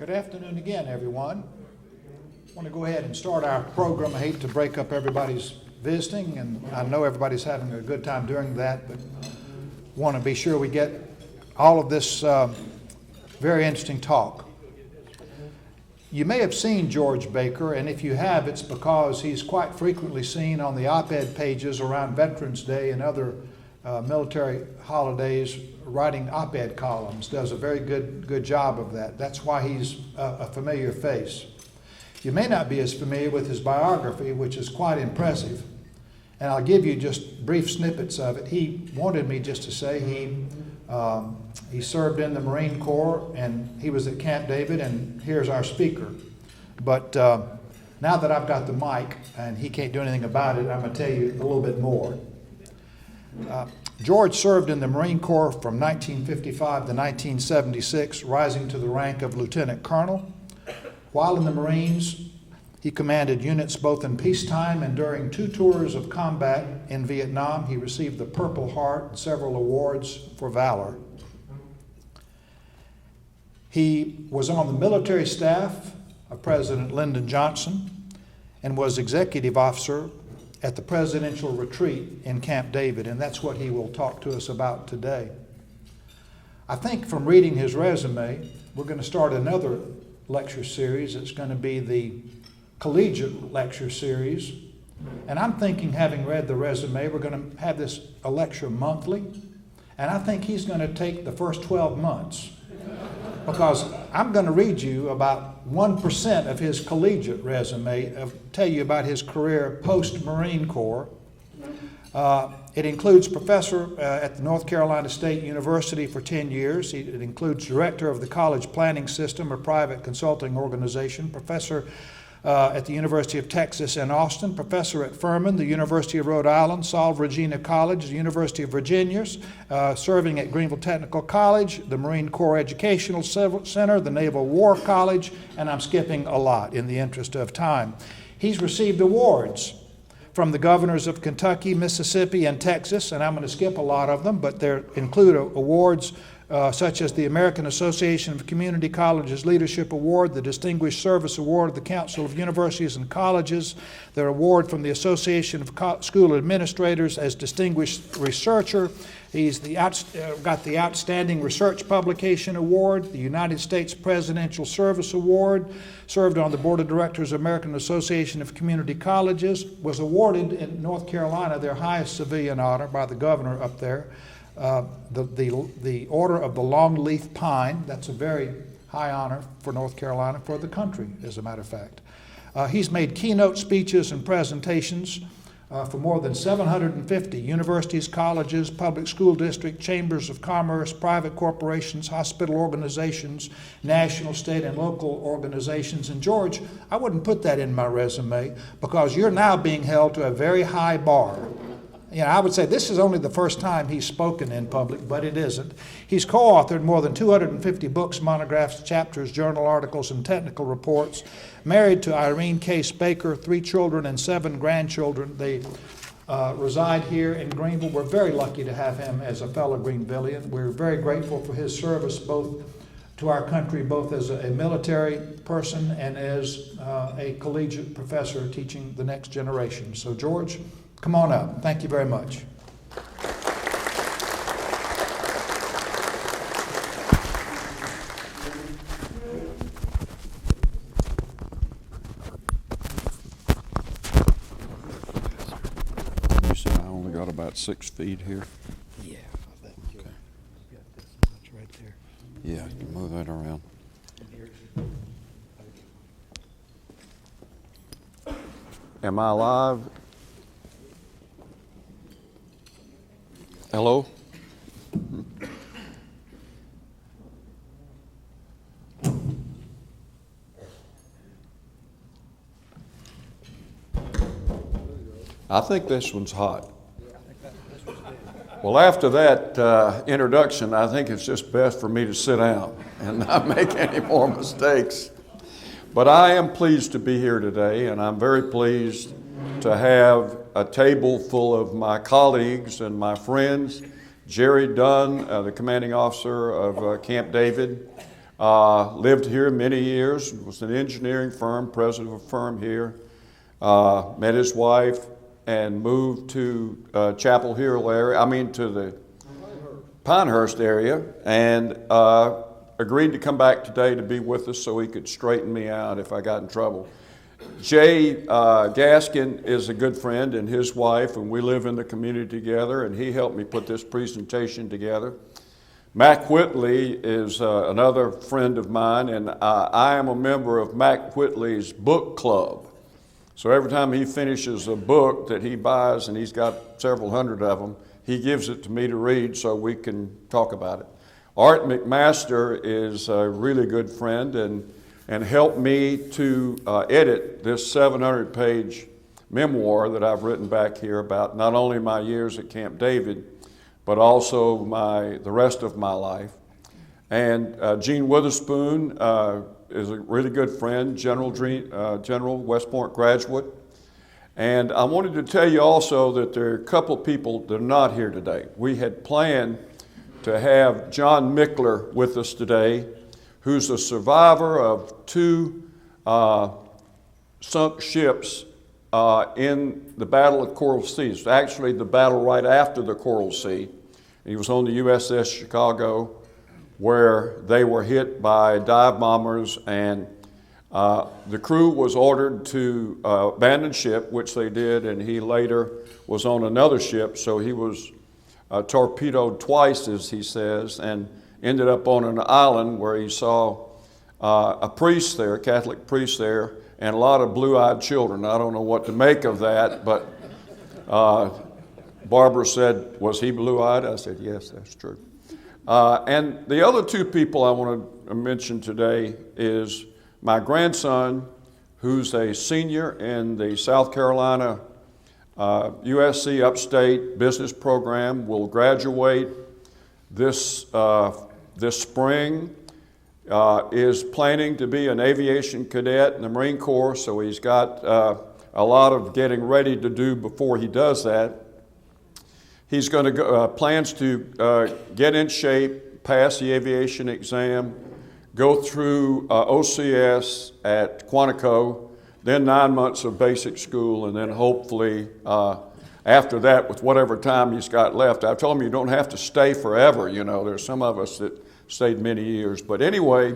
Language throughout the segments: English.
Good afternoon again, everyone. I want to go ahead and start our program. I hate to break up everybody's visiting, and I know everybody's having a good time doing that, but want to be sure we get all of this very interesting talk. You may have seen George Baker, and if you have, it's because he's quite frequently seen on the op-ed pages around Veterans Day and other military holidays writing op-ed columns. Does a very good job of that. That's why he's a familiar face. You may not be as familiar with his biography, which is quite impressive, and I'll give you just brief snippets of it. He wanted me just to say he served in the Marine Corps, and he was at Camp David, and here's our speaker. But now that I've got the mic and he can't do anything about it, I'm going to tell you a little bit more. George served in the Marine Corps from 1955 to 1976, rising to the rank of Lieutenant Colonel. While in the Marines, he commanded units both in peacetime and during 2 tours of combat in Vietnam. He received the Purple Heart and several awards for valor. He was on the military staff of President Lyndon Johnson and was executive officer at the presidential retreat in Camp David, and that's what he will talk to us about today. I think from reading his resume, we're going to start another lecture series. It's going to be the collegiate lecture series, and I'm thinking, having read the resume, we're going to have this a lecture monthly, and I think he's going to take the first 12 months because I'm going to read you about 1% of his collegiate resume, tell you about his career post-Marine Corps. It includes professor at the North Carolina State University for 10 years. It includes director of the College Planning System, a private consulting organization, professor at the University of Texas in Austin, professor at Furman, the University of Rhode Island, Sol Regina College, the University of Virginia, serving at Greenville Technical College, the Marine Corps Educational Center, the Naval War College, and I'm skipping a lot in the interest of time. He's received awards from the governors of Kentucky, Mississippi, and Texas, and I'm going to skip a lot of them, but there include awards such as the American Association of Community Colleges Leadership Award, the Distinguished Service Award of the Council of Universities and Colleges, their award from the Association of School Administrators as Distinguished Researcher. He's got the Outstanding Research Publication Award, the United States Presidential Service Award, served on the Board of Directors of American Association of Community Colleges, was awarded in North Carolina their highest civilian honor by the governor up there, the Order of the Longleaf Pine. That's a very high honor for North Carolina, for the country, as a matter of fact. He's made keynote speeches and presentations for more than 750 universities, colleges, public school districts, chambers of commerce, private corporations, hospital organizations, national, state, and local organizations. And George, I wouldn't put that in my resume because you're now being held to a very high bar. You know, I would say this is only the first time he's spoken in public, but it isn't. He's co-authored more than 250 books, monographs, chapters, journal articles, and technical reports. Married to Irene Case Baker, 3 children and 7 grandchildren. They reside here in Greenville. We're very lucky to have him as a fellow Greenvillian. We're very grateful for his service both to our country, both as a military person and as a collegiate professor teaching the next generation. So George, come on up. Thank you very much. You said I only got about 6 feet here? Yeah, I think okay. You got this much right there. Yeah, you can move that around. Am I live? Hello? I think this one's hot. Well, after that introduction, I think it's just best for me to sit down and not make any more mistakes. But I am pleased to be here today, and I'm very pleased to have a table full of my colleagues and my friends. Jerry Dunn, the commanding officer of Camp David, lived here many years, was an engineering firm, president of a firm here, met his wife, and moved to Chapel Hill area, to the Pinehurst area, and agreed to come back today to be with us so he could straighten me out if I got in trouble. Jay Gaskin is a good friend, and his wife, and we live in the community together, and he helped me put this presentation together. Mac Whitley is another friend of mine, and I am a member of Mac Whitley's book club. So every time he finishes a book that he buys, and he's got several hundred of them, he gives it to me to read so we can talk about it. Art McMaster is a really good friend and helped me to edit this 700-page memoir that I've written back here about not only my years at Camp David, but also the rest of my life. And Gene Witherspoon is a really good friend, General West Point graduate. And I wanted to tell you also that there are a couple of people that are not here today. We had planned to have John Mickler with us today, who's a survivor of two sunk ships in the Battle of Coral Sea. It's actually the battle right after the Coral Sea. He was on the USS Chicago, where they were hit by dive bombers, and the crew was ordered to abandon ship, which they did, and he later was on another ship, so he was torpedoed twice, as he says, and ended up on an island where he saw a priest there, a Catholic priest there, and a lot of blue-eyed children. I don't know what to make of that, but Barbara said, "Was he blue-eyed?" I said, "Yes, that's true." And the other two people I want to mention today is my grandson, who's a senior in the South Carolina USC Upstate Business Program, will graduate this spring, is planning to be an aviation cadet in the Marine Corps, so he's got a lot of getting ready to do before he does that. He's going to go, plans to get in shape, pass the aviation exam, go through OCS at Quantico, then 9 months of basic school, and then hopefully after that, with whatever time he's got left. I told him you don't have to stay forever. You know, there's some of us that stayed many years. But anyway,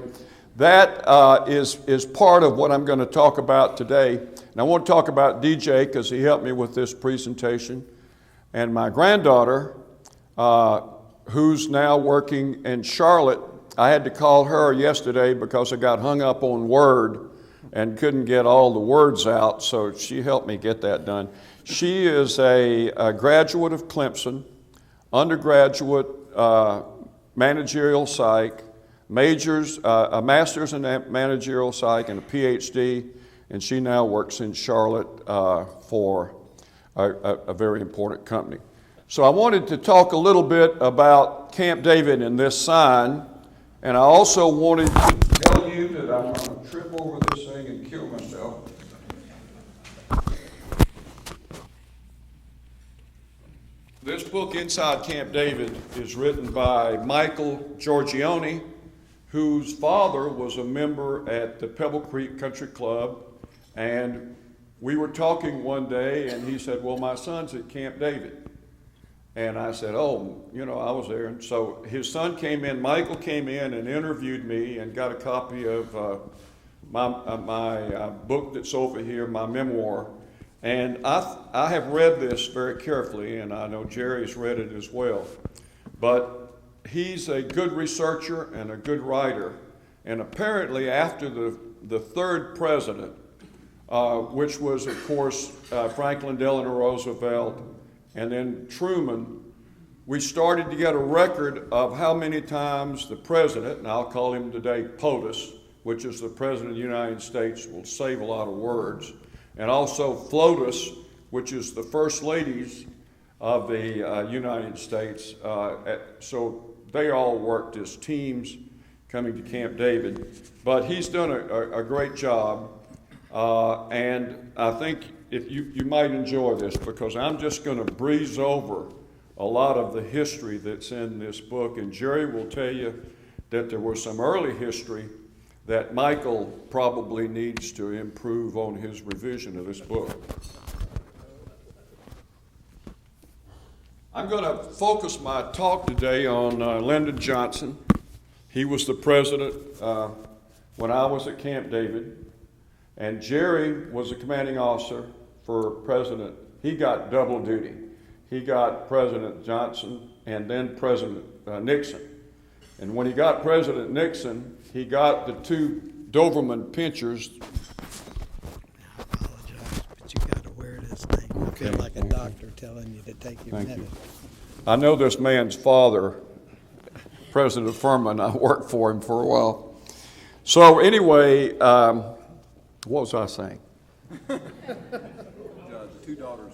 that is part of what I'm going to talk about today. And I want to talk about DJ because he helped me with this presentation. And my granddaughter, who's now working in Charlotte, I had to call her yesterday because I got hung up on Word and couldn't get all the words out, so she helped me get that done. She is a graduate of Clemson, undergraduate managerial psych, majors, a master's in managerial psych and a PhD, and she now works in Charlotte for a very important company. So I wanted to talk a little bit about Camp David and this sign, and I also wanted to tell you that I'm going to trip over this thing and kill myself. This book, Inside Camp David, is written by Michael Giorgione, whose father was a member at the Pebble Creek Country Club, and we were talking one day, and he said, "Well, my son's at Camp David." And I said, "Oh, you know, I was there." And so his son came in, Michael came in and interviewed me and got a copy of my book that's over here, my memoir. And I have read this very carefully, and I know Jerry's read it as well. But he's a good researcher and a good writer. And apparently after the third president, which was, of course, Franklin Delano Roosevelt, and then Truman, we started to get a record of how many times the president, and I'll call him today POTUS, which is the President of the United States, will save a lot of words, and also FLOTUS, which is the First Ladies of the United States. So they all worked as teams coming to Camp David. But he's done a great job, and I think if you might enjoy this, because I'm just going to breeze over a lot of the history that's in this book, and Jerry will tell you that there was some early history that Michael probably needs to improve on his revision of this book. I'm going to focus my talk today on Lyndon Johnson. He was the president when I was at Camp David, and Jerry was the commanding officer for President. He got double duty. He got President Johnson and then President Nixon. And when he got President Nixon, he got the two Doberman pinchers. I apologize, but you got to wear this thing. I feel like a doctor telling you to take your Thank medicine. you. I know this man's father, President Furman. I worked for him for a while. So anyway, what was I saying? The two daughters.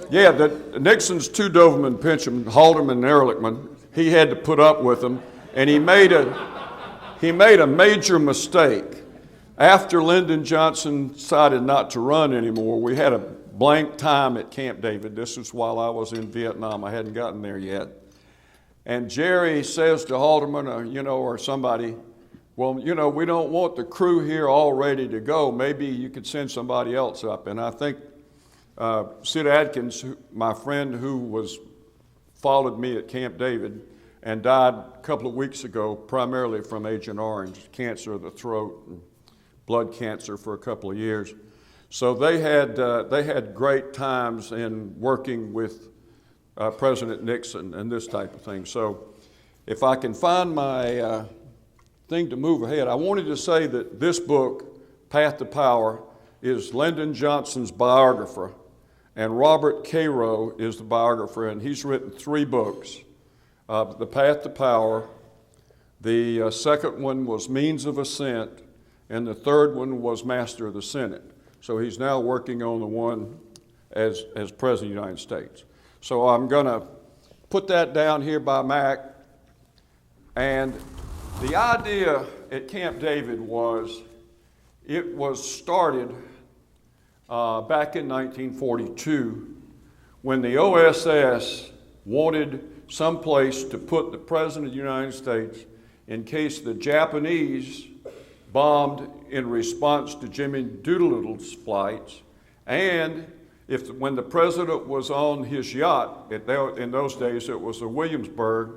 Yeah, Nixon's two Doberman pinched Haldeman and Ehrlichman. He had to put up with them, and he made a major mistake. After Lyndon Johnson decided not to run anymore, we had a blank time at Camp David. This was while I was in Vietnam. I hadn't gotten there yet. And Jerry says to Haldeman, or somebody, well, we don't want the crew here all ready to go. Maybe you could send somebody else up. And I think Sid Adkins, my friend who followed me at Camp David and died a couple of weeks ago, primarily from Agent Orange, cancer of the throat and blood cancer for a couple of years. So they had great times in working with President Nixon and this type of thing. So if I can find my thing to move ahead, I wanted to say that this book, Path to Power, is Lyndon Johnson's biographer, and Robert Cairo is the biographer, and he's written 3 books. The Path to Power, the second one was Means of Ascent, and the third one was Master of the Senate. So he's now working on the one as President of the United States. So I'm going to put that down here by Mac. And the idea at Camp David was, it was started back in 1942 when the OSS wanted some place to put the President of the United States in case the Japanese bombed in response to Jimmy Doolittle's flights, and when the President was on his yacht, in those days it was the Williamsburg,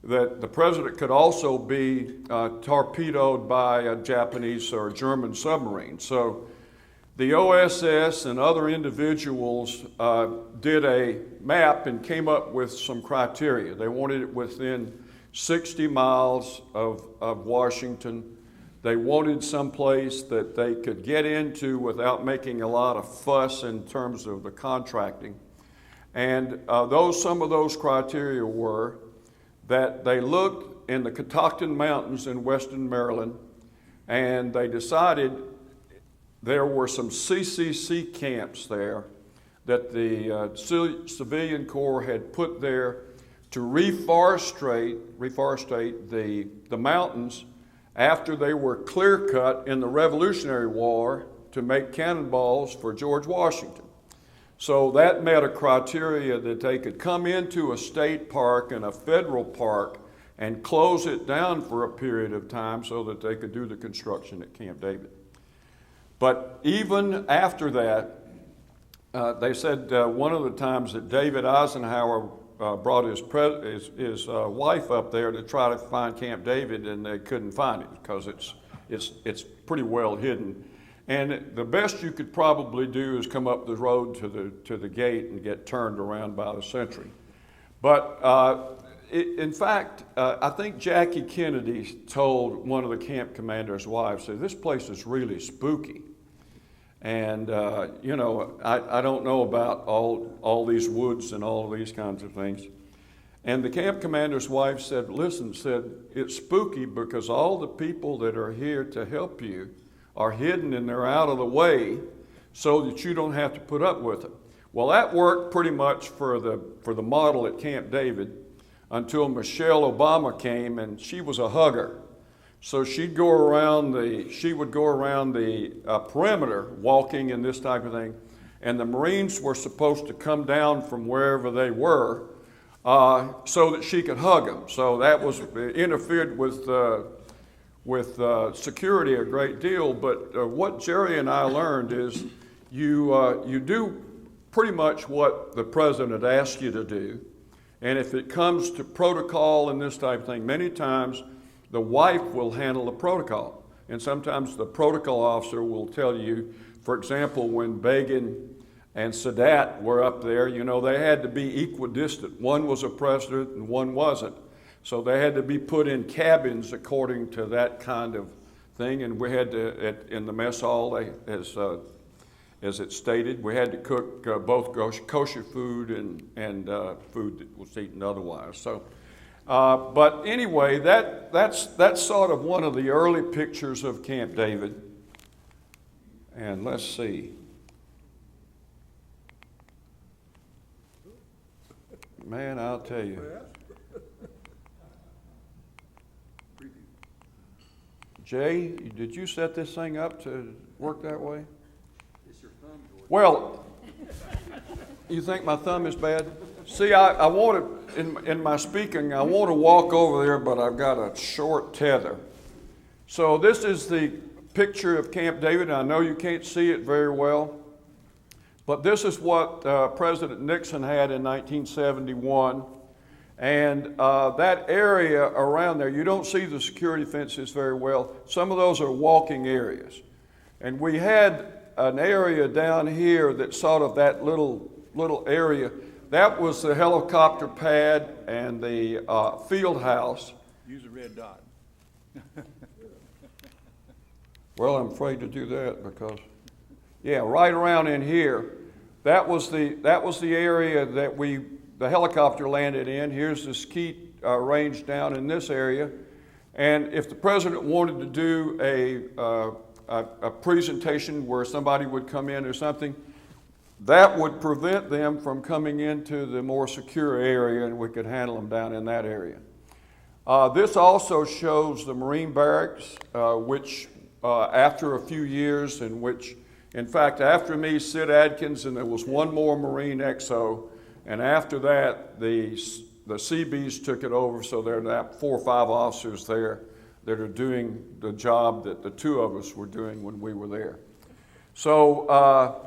that the President could also be torpedoed by a Japanese or German submarine. So the OSS and other individuals did a map and came up with some criteria. They wanted it within 60 miles of Washington. They wanted some place that they could get into without making a lot of fuss in terms of the contracting. And some of those criteria were that they looked in the Catoctin Mountains in western Maryland, and they decided there were some CCC camps there that the Civilian Corps had put there to reforestate the mountains after they were clear-cut in the Revolutionary War to make cannonballs for George Washington. So that met a criteria that they could come into a state park and a federal park and close it down for a period of time so that they could do the construction at Camp David. But even after that, they said one of the times that David Eisenhower brought his wife up there to try to find Camp David, and they couldn't find it because it's pretty well hidden. And the best you could probably do is come up the road to the gate and get turned around by the sentry. But in fact, I think Jackie Kennedy told one of the camp commander's wives, said, "This place is really spooky. And, I don't know about all these woods and all these kinds of things." And the camp commander's wife said, "It's spooky because all the people that are here to help you are hidden and they're out of the way so that you don't have to put up with it." Well, that worked pretty much for the model at Camp David until Michelle Obama came, and she was a hugger. So she would go around the perimeter walking and this type of thing, and the Marines were supposed to come down from wherever they were so that she could hug him. So that was interfered with security a great deal. But what Jerry and I learned is you do pretty much what the president asks you to do. And if it comes to protocol and this type of thing, many times the wife will handle the protocol. And sometimes the protocol officer will tell you, for example, when Begin and Sadat were up there, they had to be equidistant. One was a president and one wasn't. So they had to be put in cabins according to that kind of thing. And we had to, in the mess hall, as it stated, we had to cook both kosher food and food that was eaten otherwise. So, but anyway, that's sort of one of the early pictures of Camp David. And let's see. Man, I'll tell you. Jay, did you set this thing up to work that way? It's your thumb, George. Well, you think my thumb is bad? See, I want to, in my speaking, I want to walk over there, but I've got a short tether. So this is the picture of Camp David. I know you can't see it very well, but this is what President Nixon had in 1971. And that area around there, you don't see the security fences very well. Some of those are walking areas. And we had an area down here that's sort of that little area. That was the helicopter pad and the field house. Use a red dot. Well, I'm afraid to do that because, yeah, right around in here, that was the area that the helicopter landed in. Here's the skeet range down in this area. And if the president wanted to do a presentation where somebody would come in or something, that would prevent them from coming into the more secure area, and we could handle them down in that area. This also shows the Marine barracks, which after a few years, in fact, after me, Sid Adkins, and there was one more Marine XO, and after that, the Seabees took it over, so there are now 4 or 5 officers there that are doing the job that the 2 of us were doing when we were there. So,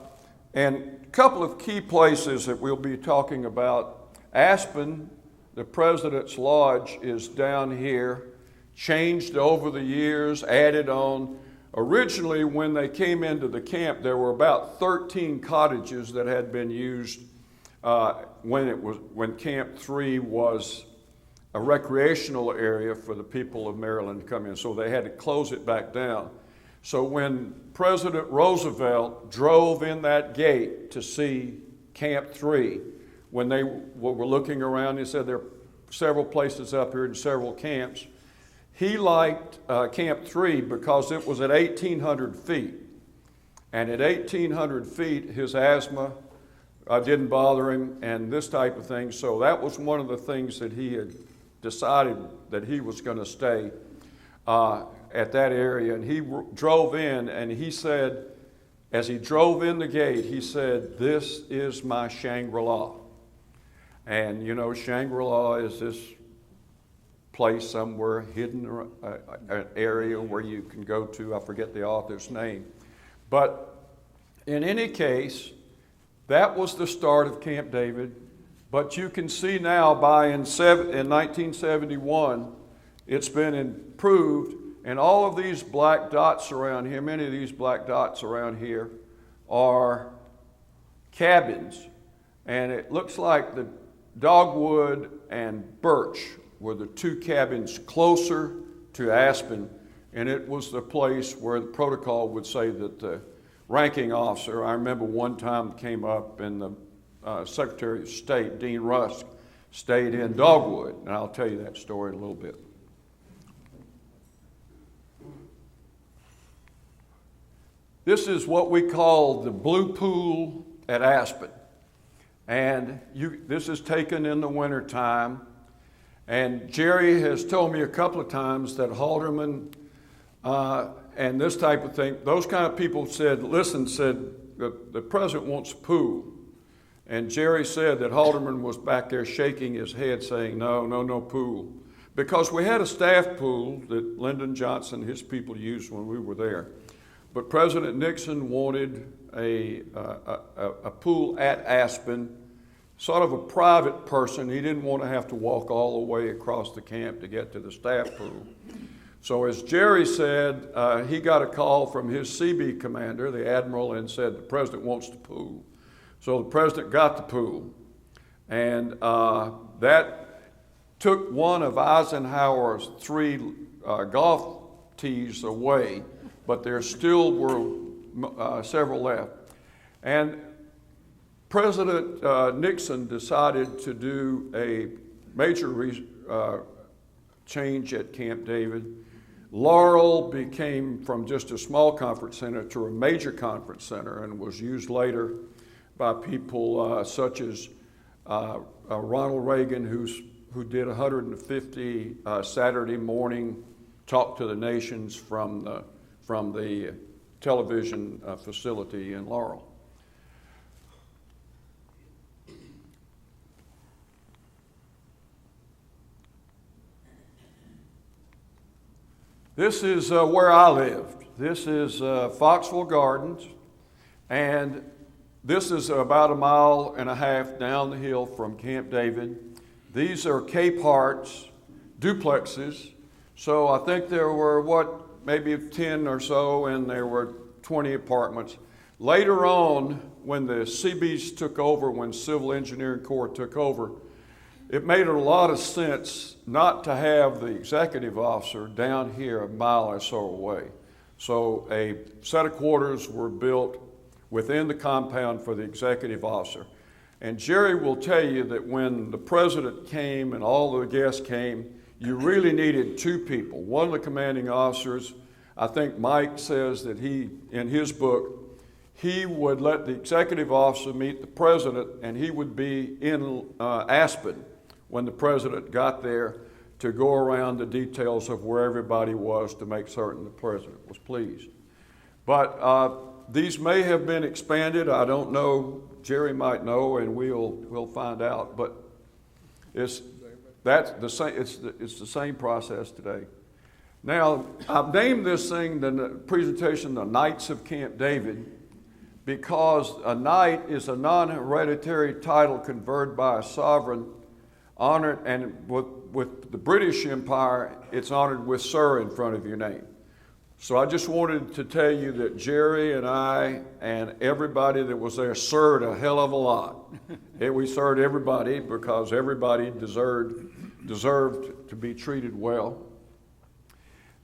and a couple of key places that we'll be talking about. Aspen, the President's Lodge, is down here, changed over the years, added on. Originally, when they came into the camp, there were about 13 cottages that had been used when Camp 3 was a recreational area for the people of Maryland to come in. So they had to close it back down. So when President Roosevelt drove in that gate to see Camp 3, when they were looking around, he said there are several places up here and several camps. He liked Camp 3 because it was at 1,800 feet. And at 1,800 feet, his asthma didn't bother him and this type of thing. So that was one of the things that he had decided that he was going to stay at that area. And he drove in, and he said, as he drove in the gate, he said, "This is my Shangri-La." And Shangri-La is this place somewhere hidden, an area where you can go to. I forget the author's name. But in any case, that was the start of Camp David. But you can see now in 1971, it's been improved. And all of these black dots around here, many of these black dots around here are cabins. And it looks like the dogwood and birch were the 2 cabins closer to Aspen. And it was the place where the protocol would say that the ranking officer, I remember one time came up and the Secretary of State, Dean Rusk, stayed in Dogwood. And I'll tell you that story in a little bit. This is what we call the Blue Pool at Aspen. And this is taken in the wintertime. And Jerry has told me a couple of times that Halderman and this type of thing, those kind of people said, the president wants a pool. And Jerry said that Haldeman was back there shaking his head saying, no, no, no pool. Because we had a staff pool that Lyndon Johnson and his people used when we were there. But President Nixon wanted a pool at Aspen, sort of a private person. He didn't want to have to walk all the way across the camp to get to the staff pool. So as Jerry said, he got a call from his CB commander, the admiral, and said, the president wants the pool. So the president got the pool. And that took one of Eisenhower's 3 golf tees away, but there still were several left. And President Nixon decided to do a major change at Camp David. Laurel became from just a small conference center to a major conference center and was used later by people such as Ronald Reagan, who did 150 Saturday morning talk to the nations from the television facility in Laurel. This is where I lived. This is Foxville Gardens, and this is about 1.5 miles down the hill from Camp David. These are Cape Harts duplexes. So I think there were, maybe 10 or so, and there were 20 apartments. Later on, when the CBs took over, when Civil Engineering Corps took over, it made a lot of sense not to have the executive officer down here 1 mile or so away. So a set of quarters were built within the compound for the executive officer. And Jerry will tell you that when the president came and all the guests came, you really needed 2 people. One of the commanding officers, I think Mike says that in his book, he would let the executive officer meet the president, and he would be in Aspen when the president got there to go around the details of where everybody was to make certain the president was pleased. But these may have been expanded. I don't know. Jerry might know, and we'll find out. But it's the same process today. Now, I've named this thing, the presentation, the Knights of Camp David, because a knight is a non-hereditary title conferred by a sovereign, honored, and with the British Empire, it's honored with Sir in front of your name. So I just wanted to tell you that Jerry and I and everybody that was there served a hell of a lot. We served everybody because everybody deserved to be treated well.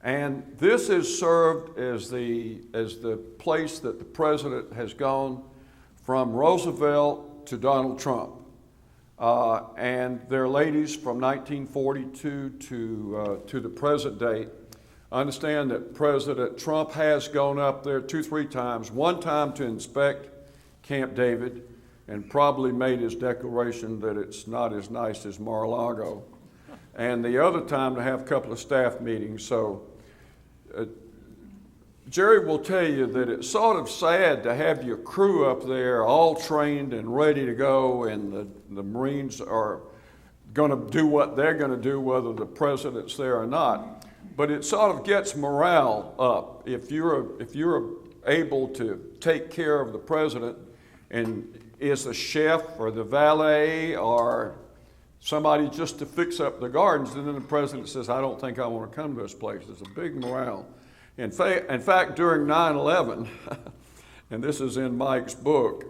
And this is served as the place that the president has gone from Roosevelt to Donald Trump. And their ladies from 1942 to the present day. Understand that President Trump has gone up there 2-3 times, one time to inspect Camp David and probably made his declaration that it's not as nice as Mar-a-Lago, and the other time to have a couple of staff meetings. So Jerry will tell you that it's sort of sad to have your crew up there all trained and ready to go, and the Marines are going to do what they're going to do whether the president's there or not. But it sort of gets morale up if you're able to take care of the president, and is the chef or the valet or somebody just to fix up the gardens, and then the president says, I don't think I want to come to this place. There's a big morale. In fact, during 9/11, and this is in Mike's book,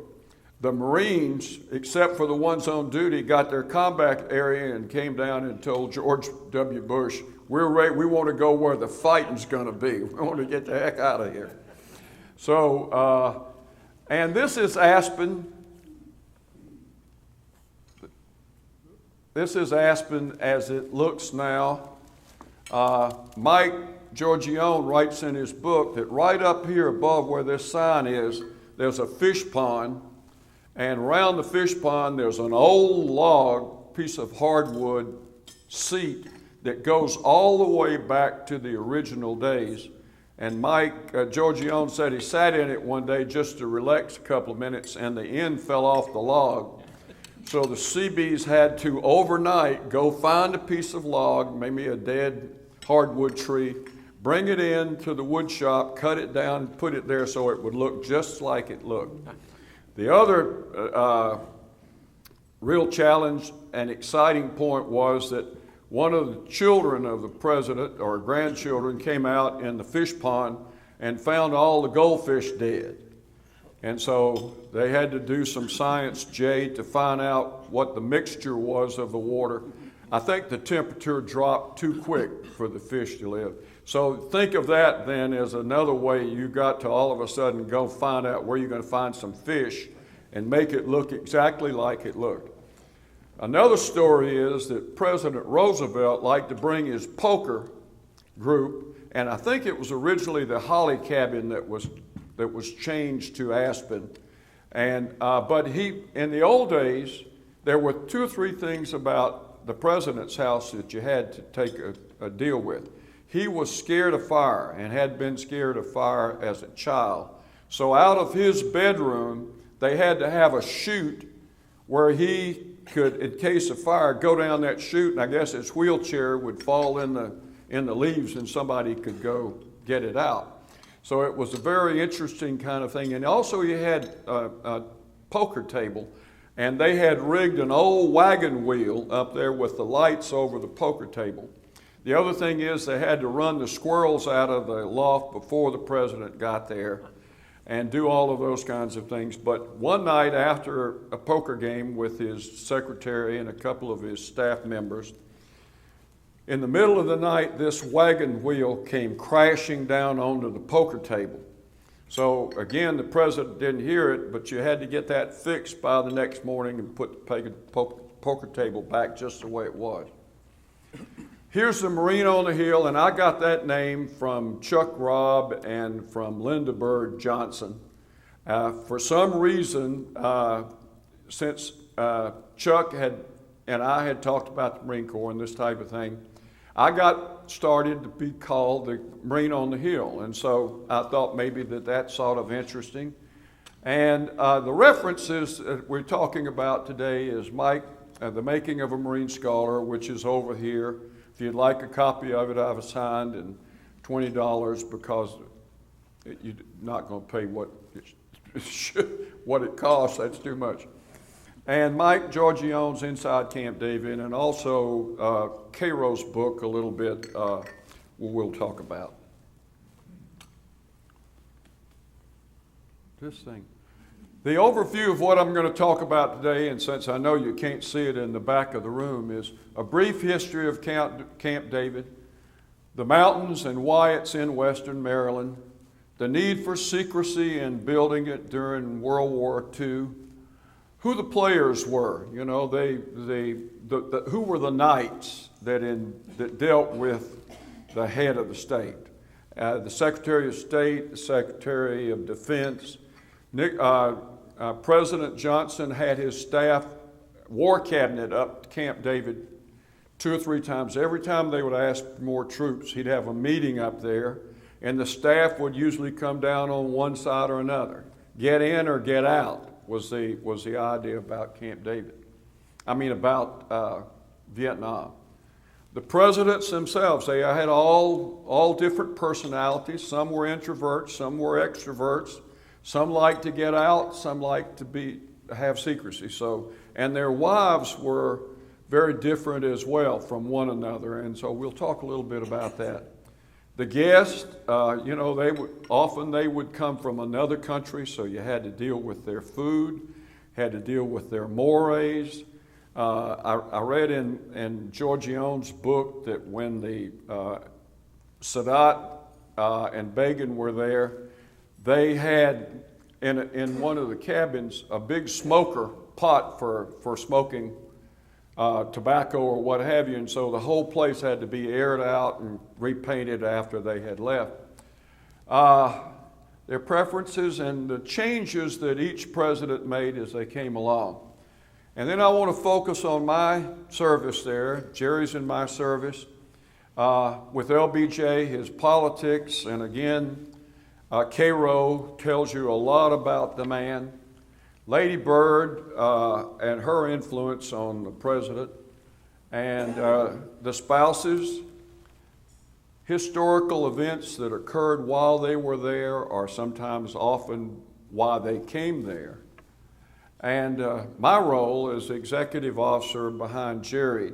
the Marines, except for the ones on duty, got their combat area and came down and told George W. Bush, we're ready, we want to go where the fighting's going to be. We want to get the heck out of here. So, and this is Aspen. This is Aspen as it looks now. Mike Giorgione writes in his book that right up here above where this sign is, there's a fish pond, and around the fish pond there's an old log, piece of hardwood seat that goes all the way back to the original days. And Mike Giorgione said he sat in it one day just to relax a couple of minutes, and the end fell off the log, So the Seabees had to overnight go find a piece of log, maybe a dead hardwood tree, bring it in to the wood shop, cut it down, put it there so it would look just like it looked. The other real challenge and exciting point was that one of the children of the president or grandchildren came out in the fish pond and found all the goldfish dead. And so they had to do some science, Jay, to find out what the mixture was of the water. I think the temperature dropped too quick for the fish to live. So think of that then as another way you got to all of a sudden go find out where you're going to find some fish and make it look exactly like it looked. Another story is that President Roosevelt liked to bring his poker group, and I think it was originally the Holly Cabin that was changed to Aspen. And but in the old days, there were 2 or 3 things about the president's house that you had to take a deal with. He was scared of fire and had been scared of fire as a child. So out of his bedroom, they had to have a chute where he could, in case of fire, go down that chute, and I guess his wheelchair would fall in the leaves and somebody could go get it out. So it was a very interesting kind of thing. And also you had a poker table, and they had rigged an old wagon wheel up there with the lights over the poker table. The other thing is they had to run the squirrels out of the loft before the president got there and do all of those kinds of things. But one night after a poker game with his secretary and a couple of his staff members, in the middle of the night, this wagon wheel came crashing down onto the poker table. So again, the president didn't hear it, but you had to get that fixed by the next morning and put the poker table back just the way it was. Here's the Marine on the Hill, and I got that name from Chuck Robb and from Linda Bird Johnson. For some reason, since Chuck and I had talked about the Marine Corps and this type of thing, I got started to be called the Marine on the Hill, and so I thought maybe that's sort of interesting. And the references that we're talking about today is Mike, The Making of a Marine Scholar, which is over here. If you'd like a copy of it, I've assigned, and $20 because you're not going to pay what it costs. That's too much. And Mike Giorgione's Inside Camp David, and also Cairo's book a little bit we'll talk about. This thing. The overview of what I'm going to talk about today, and since I know you can't see it in the back of the room, is a brief history of Camp David, the mountains and why it's in western Maryland, the need for secrecy in building it during World War II, who the players were, you know, who were the knights that dealt with the head of the state, the Secretary of State, the Secretary of Defense. President Johnson had his staff war cabinet up to Camp David 2 or 3 times. Every time they would ask for more troops, he'd have a meeting up there, and the staff would usually come down on one side or another. Get in or get out was the idea about Camp David. About Vietnam. The presidents themselves, they had all different personalities. Some were introverts, some were extroverts. Some like to get out, some like to have secrecy. So, and their wives were very different as well from one another, and so we'll talk a little bit about that. The guests, they would come from another country, so you had to deal with their food, had to deal with their mores. I read in Giorgione's book that when the Sadat and Begin were there, they had in one of the cabins a big smoker pot for smoking tobacco or what have you, and so the whole place had to be aired out and repainted after they had left. Their preferences and the changes that each president made as they came along. And then I want to focus on my service there. Jerry's in my service with LBJ, his politics, and again, Cairo tells you a lot about the man. Lady Bird and her influence on the president, and the spouses, historical events that occurred while they were there, or sometimes often why they came there. And my role as executive officer behind Jerry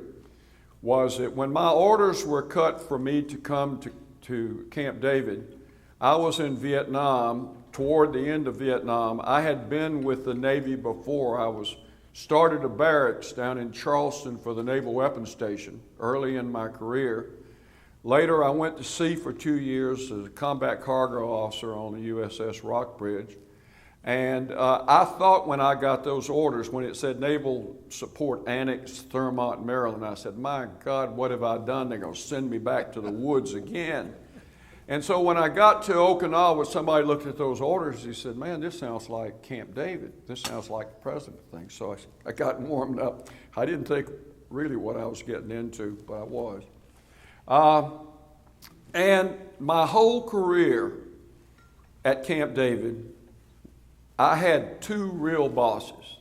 was that when my orders were cut for me to come to Camp David, I was in Vietnam, toward the end of Vietnam. I had been with the Navy before. I started a barracks down in Charleston for the Naval Weapons Station early in my career. Later, I went to sea for 2 years as a combat cargo officer on the USS Rockbridge. And I thought when I got those orders, when it said Naval Support Annex, Thurmont, Maryland, I said, my God, what have I done? They're going to send me back to the woods again. And so when I got to Okinawa, somebody looked at those orders, he said, man, this sounds like Camp David. This sounds like the president thing. So I got warmed up. I didn't think really what I was getting into, but I was. And my whole career at Camp David, I had two real bosses.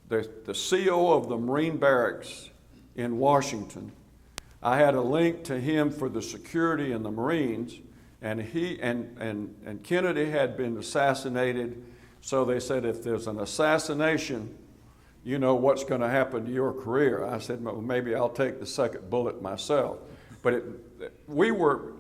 The CO of the Marine Barracks in Washington, I had a link to him for the security in the Marines, and he and Kennedy had been assassinated, so they said, if there's an assassination, you know what's going to happen to your career. I said, well, maybe I'll take the second bullet myself. But we were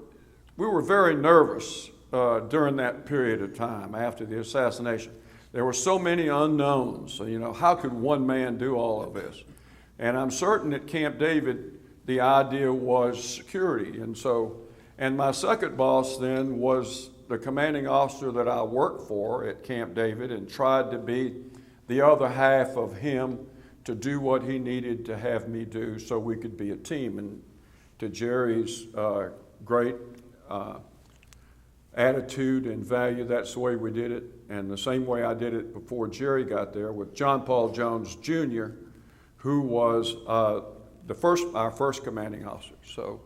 very nervous during that period of time after the assassination. There were so many unknowns. So, you know, how could one man do all of this? And I'm certain at Camp David, the idea was security. And my second boss then was the commanding officer that I worked for at Camp David, and tried to be the other half of him to do what he needed to have me do so we could be a team. And to Jerry's great attitude and value, that's the way we did it. And the same way I did it before Jerry got there with John Paul Jones Jr., who was our first commanding officer. So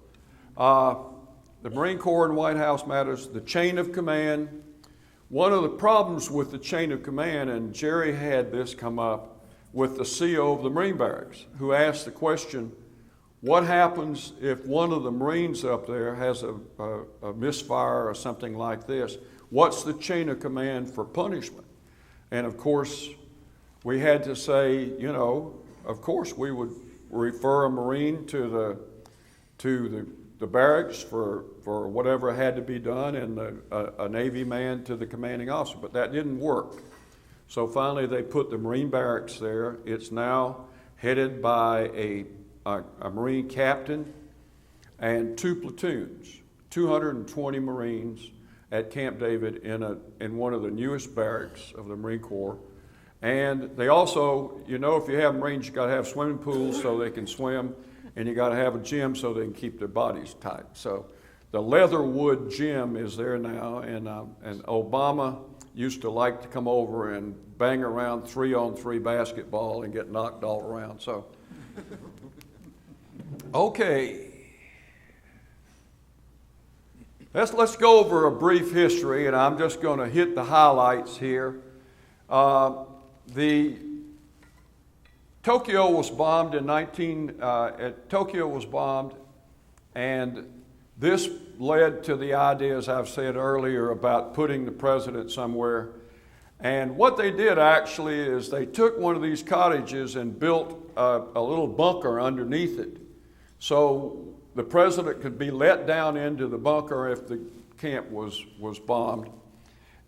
the Marine Corps and White House matters, the chain of command. One of the problems with the chain of command, and Jerry had this come up with the CO of the Marine Barracks, who asked the question, what happens if one of the Marines up there has a misfire or something like this? What's the chain of command for punishment? And of course, we had to say, you know, of course we would refer a Marine to the barracks for whatever had to be done, and a Navy man to the commanding officer, but that didn't work. So finally they put the Marine barracks there. It's now headed by a Marine captain and 2 platoons, 220 Marines at Camp David in one of the newest barracks of the Marine Corps. And they also, you know, if you have Marines, you got to have swimming pools so they can swim, and you got to have a gym so they can keep their bodies tight. So the Leatherwood gym is there now, and Obama used to like to come over and bang around 3-on-3 basketball and get knocked all around. So, okay. Let's go over a brief history, and I'm just going to hit the highlights here. Tokyo was bombed Tokyo was bombed, and this led to the idea, as I've said earlier, about putting the president somewhere. And what they did actually is they took one of these cottages and built a little bunker underneath it, so the president could be let down into the bunker if the camp was bombed.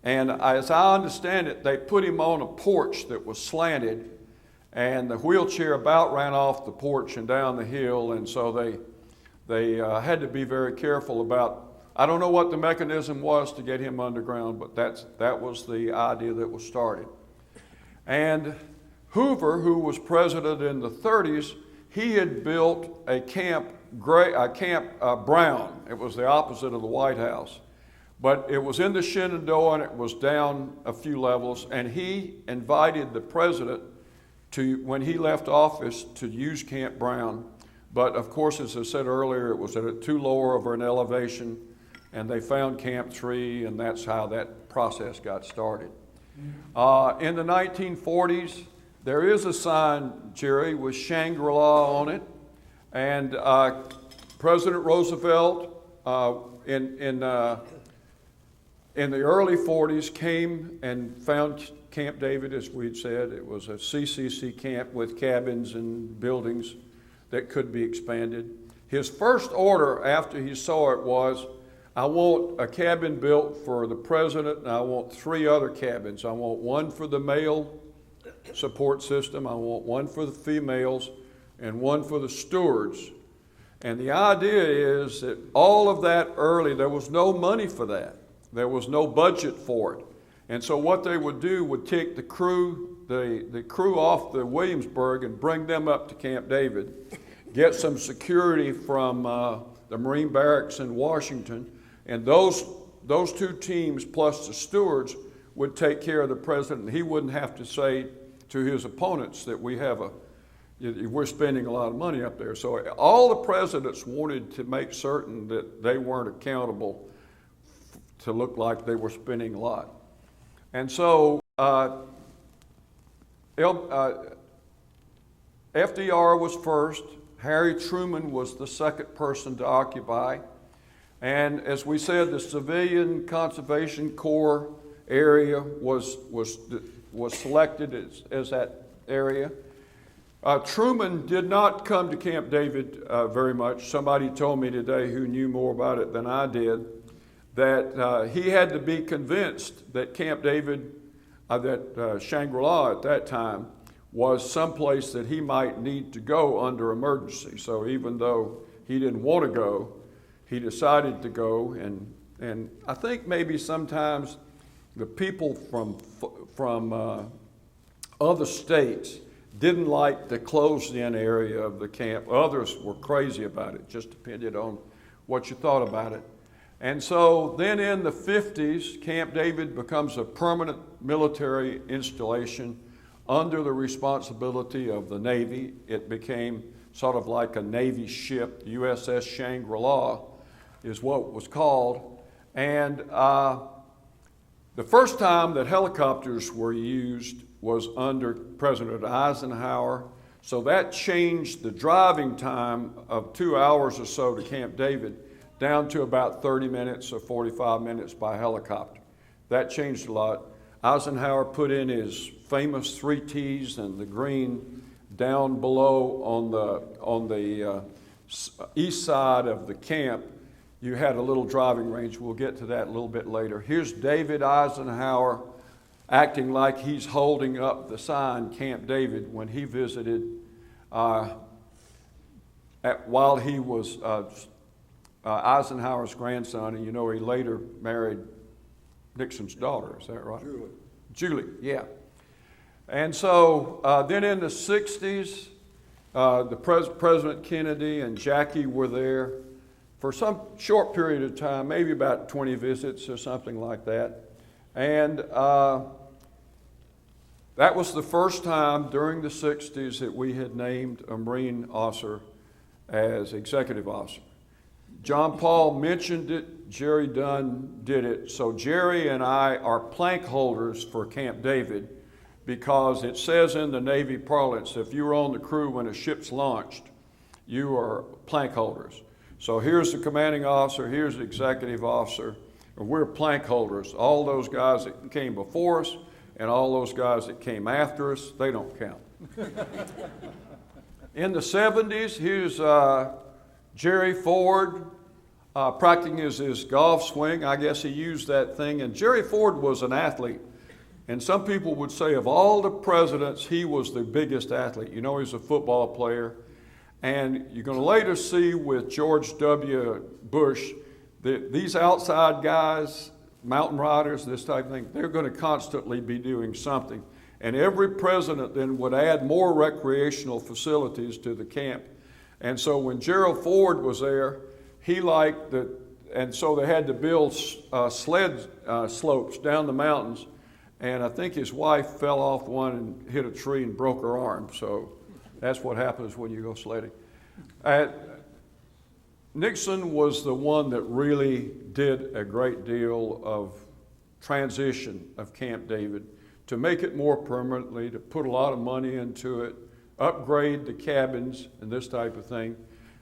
And as I understand it, they put him on a porch that was slanted, and the wheelchair about ran off the porch and down the hill, and so they had to be very careful about, I don't know what the mechanism was to get him underground, but that was the idea that was started. And Hoover, who was president in the 30s, he had built a Camp Brown. It was the opposite of the White House. But it was in the Shenandoah, and it was down a few levels, and he invited the president to, when he left office, to use Camp Brown. But of course, as I said earlier, it was at a too lower of an elevation, and they found Camp 3, and that's how that process got started. In the 1940s, there is a sign, Jerry, with Shangri-La on it. And President Roosevelt in the early 40s came and found Camp David, as we'd said. It was a CCC camp with cabins and buildings that could be expanded. His first order after he saw it was, I want a cabin built for the president, and I want 3 other cabins. I want one for the male support system, I want one for the females, and one for the stewards. And the idea is that all of that early, there was no money for that. There was no budget for it. And so what they would do would take the crew off the Williamsburg and bring them up to Camp David, get some security from the Marine Barracks in Washington, and those 2 teams plus the stewards would take care of the president. He wouldn't have to say to his opponents that we're spending a lot of money up there. So all the presidents wanted to make certain that they weren't accountable to look like they were spending a lot. And so FDR was first. Harry Truman was the second person to occupy. And as we said, the Civilian Conservation Corps area was selected as that area. Truman did not come to Camp David very much. Somebody told me today who knew more about it than I did, that he had to be convinced that Camp David, that Shangri-La at that time, was someplace that he might need to go under emergency. So even though he didn't want to go, he decided to go. And I think maybe sometimes the people from other states didn't like the closed-in area of the camp. Others were crazy about it, just depended on what you thought about it. And so then in the 50s, Camp David becomes a permanent military installation under the responsibility of the Navy. It became sort of like a Navy ship. USS Shangri-La is what it was called. And the first time that helicopters were used was under President Eisenhower. So that changed the driving time of 2 hours or so to Camp David down to about 30 minutes or 45 minutes by helicopter. That changed a lot. Eisenhower put in his famous 3 T's and the green down below on the east side of the camp. You had a little driving range. We'll get to that a little bit later. Here's David Eisenhower acting like he's holding up the sign Camp David when he visited while he was Eisenhower's grandson, and you know he later married Nixon's daughter, is that right? Julie, yeah. And so then in the 60s, President Kennedy and Jackie were there for some short period of time, maybe about 20 visits or something like that. And that was the first time during the 60s that we had named a Marine officer as executive officer. John Paul mentioned it, Jerry Dunn did it. So Jerry and I are plank holders for Camp David because it says in the Navy parlance, if you were on the crew when a ship's launched, you are plank holders. So here's the commanding officer, here's the executive officer, and we're plank holders. All those guys that came before us and all those guys that came after us, they don't count. In the 70s, here's Jerry Ford practicing his golf swing. I guess he used that thing. And Jerry Ford was an athlete. And some people would say of all the presidents, he was the biggest athlete. You know, he's a football player. And you're going to later see with George W. Bush that these outside guys, mountain riders, this type of thing, they're going to constantly be doing something. And every president then would add more recreational facilities to the camp. And so when Gerald Ford was there, he liked that, and so they had to build sled slopes down the mountains. And I think his wife fell off one and hit a tree and broke her arm. So that's what happens when you go sledding. Nixon was the one that really did a great deal of transition of Camp David to make it more permanently, to put a lot of money into it, upgrade the cabins and this type of thing.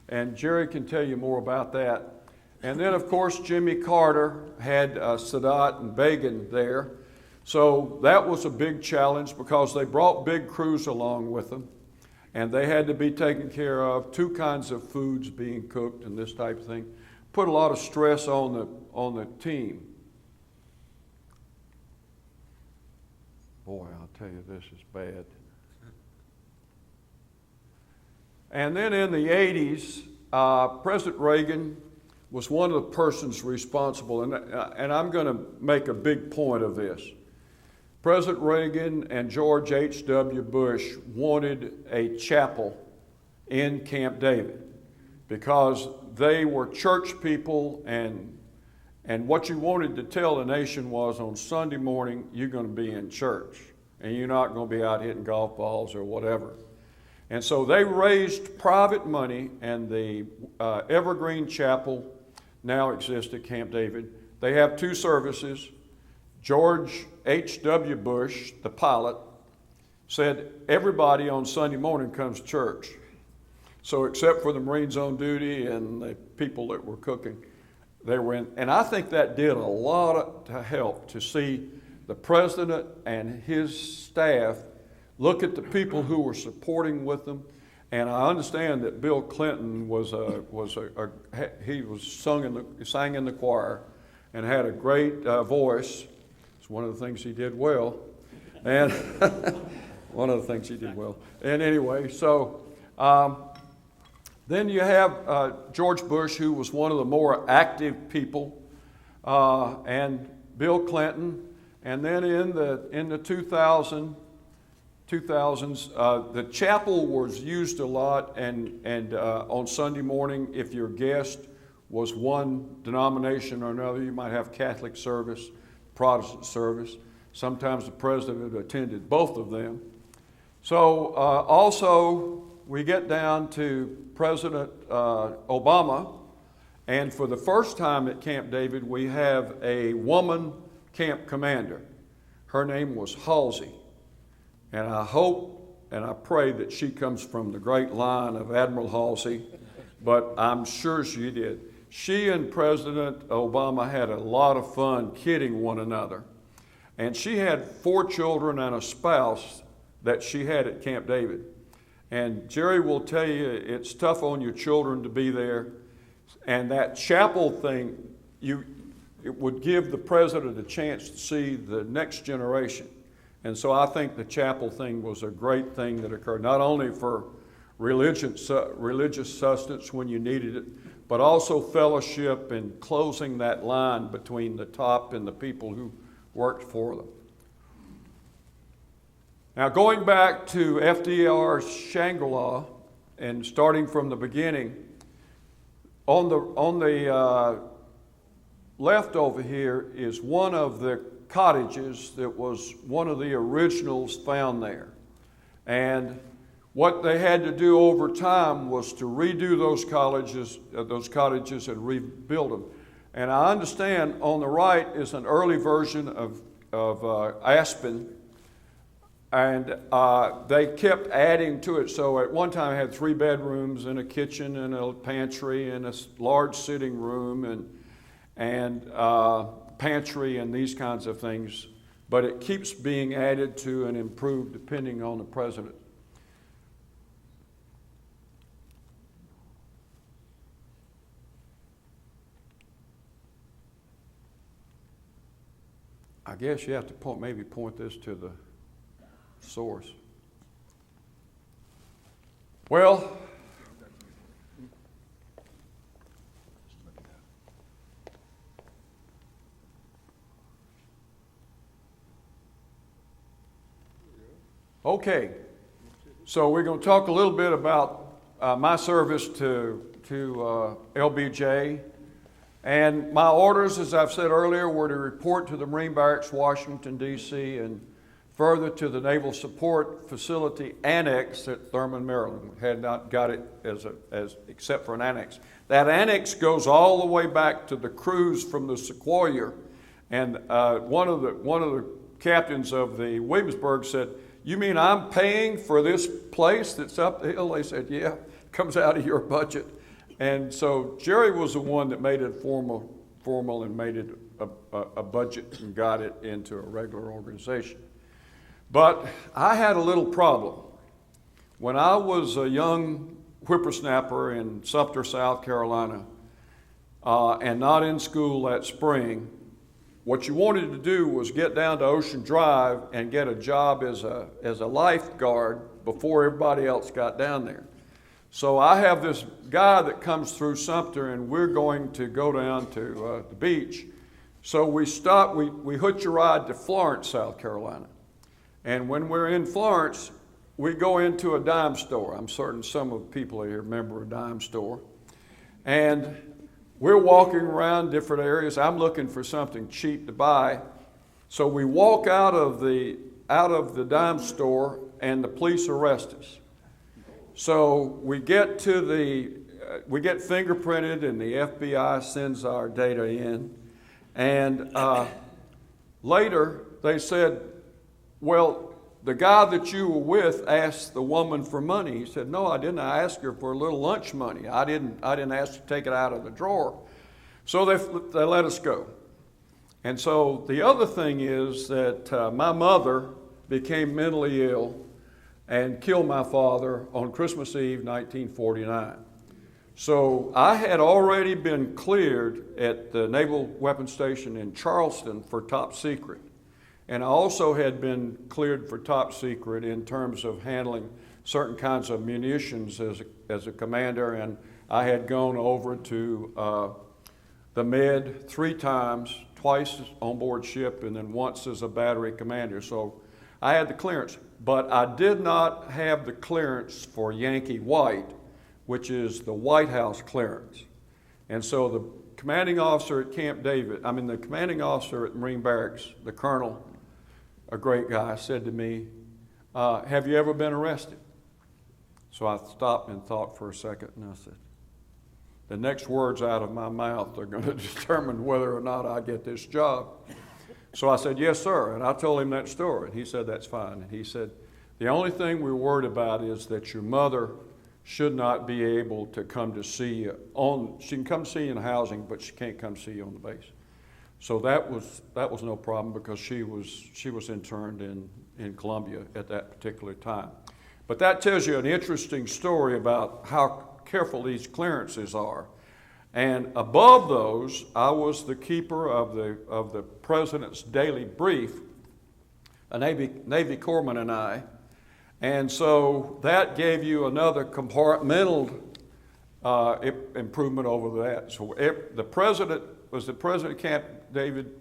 And Jerry can tell you more about that. And then, of course, Jimmy Carter had Sadat and Begin there. So that was a big challenge because they brought big crews along with them. And they had to be taken care of, 2 kinds of foods being cooked and this type of thing. Put a lot of stress on the team. Boy, I'll tell you, this is bad. And then in the 80s, President Reagan was one of the persons responsible, and I'm going to make a big point of this. President Reagan and George H.W. Bush wanted a chapel in Camp David because they were church people, and what you wanted to tell the nation was on Sunday morning, you're going to be in church, and you're not going to be out hitting golf balls or whatever. And so they raised private money, and the Evergreen Chapel now exists at Camp David. They have 2 services. George H.W. Bush, the pilot, said everybody on Sunday morning comes to church. So except for the Marines on duty and the people that were cooking, they were in. And I think that did a lot to help to see the president and his staff look at the people who were supporting with them. And I understand that Bill Clinton sang in the choir and had a great voice. It's one of the things he did well. And one of the things he did well. And anyway, so then you have George Bush, who was one of the more active people, and Bill Clinton. And then in the 2000s, the chapel was used a lot, and on Sunday morning, if your guest was one denomination or another, you might have Catholic service, Protestant service. Sometimes the president attended both of them. So also, we get down to President Obama, and for the first time at Camp David, we have a woman camp commander. Her name was Halsey. And I hope and I pray that she comes from the great line of Admiral Halsey, but I'm sure she did. She and President Obama had a lot of fun kidding one another. And she had 4 children and a spouse that she had at Camp David. And Jerry will tell you it's tough on your children to be there. And that chapel thing, it would give the president a chance to see the next generation. And so I think the chapel thing was a great thing that occurred, not only for religious sustenance when you needed it, but also fellowship and closing that line between the top and the people who worked for them. Now, going back to FDR's Shangri-La and starting from the beginning, on the left over here is one of the cottages that was one of the originals found there. And what they had to do over time was to redo those cottages and rebuild them. And I understand on the right is an early version of Aspen, and they kept adding to it. So at one time it had 3 bedrooms and a kitchen and a pantry and a large sitting room and pantry and these kinds of things, but it keeps being added to and improved depending on the president. I guess you have to point this to the source. Well, okay, so we're going to talk a little bit about my service to LBJ. And my orders, as I've said earlier, were to report to the Marine Barracks, Washington, D.C., and further to the Naval Support Facility Annex at Thurman, Maryland. We had not got it except for an annex. That annex goes all the way back to the cruise from the Sequoia, and one of the captains of the Williamsburg said, "You mean I'm paying for this place that's up the hill?" They said, "Yeah, it comes out of your budget." And so Jerry was the one that made it formal and made it a budget and got it into a regular organization. But I had a little problem. When I was a young whippersnapper in Sumter, South Carolina, and not in school that spring, what you wanted to do was get down to Ocean Drive and get a job as a lifeguard before everybody else got down there. So I have this guy that comes through Sumter, and we're going to go down to the beach. So we hitch a ride to Florence, South Carolina. And when we're in Florence, we go into a dime store. I'm certain some of the people here remember a dime store. And we're walking around different areas. I'm looking for something cheap to buy. So we walk out of the dime store, and the police arrest us. So we get fingerprinted, and the FBI sends our data in. And later they said, "Well, the guy that you were with asked the woman for money." He said, "No, I didn't. I asked her for a little lunch money. I didn't ask to take it out of the drawer." So they let us go. And so the other thing is that my mother became mentally ill and killed my father on Christmas Eve, 1949. So I had already been cleared at the Naval Weapons Station in Charleston for top secret. And I also had been cleared for top secret in terms of handling certain kinds of munitions as a commander. And I had gone over to the Med 3 times, twice on board ship, and then once as a battery commander. So I had the clearance. But I did not have the clearance for Yankee White, which is the White House clearance. And so the commanding officer at the commanding officer at Marine Barracks, the colonel, a great guy, said to me, "Have you ever been arrested?" So I stopped and thought for a second, and I said, "The next words out of my mouth are going to determine whether or not I get this job." So I said, "Yes, sir." And I told him that story. And he said, "That's fine." And he said, "The only thing we're worried about is that your mother should not be able to come to see you she can come see you in housing, but she can't come see you on the base." So that was no problem, because she was interned in Columbia at that particular time. But that tells you an interesting story about how careful these clearances are. And above those, I was the keeper of the President's Daily Brief, a Navy Corpsman and I. And so that gave you another compartmental improvement over that. So the president at Camp David.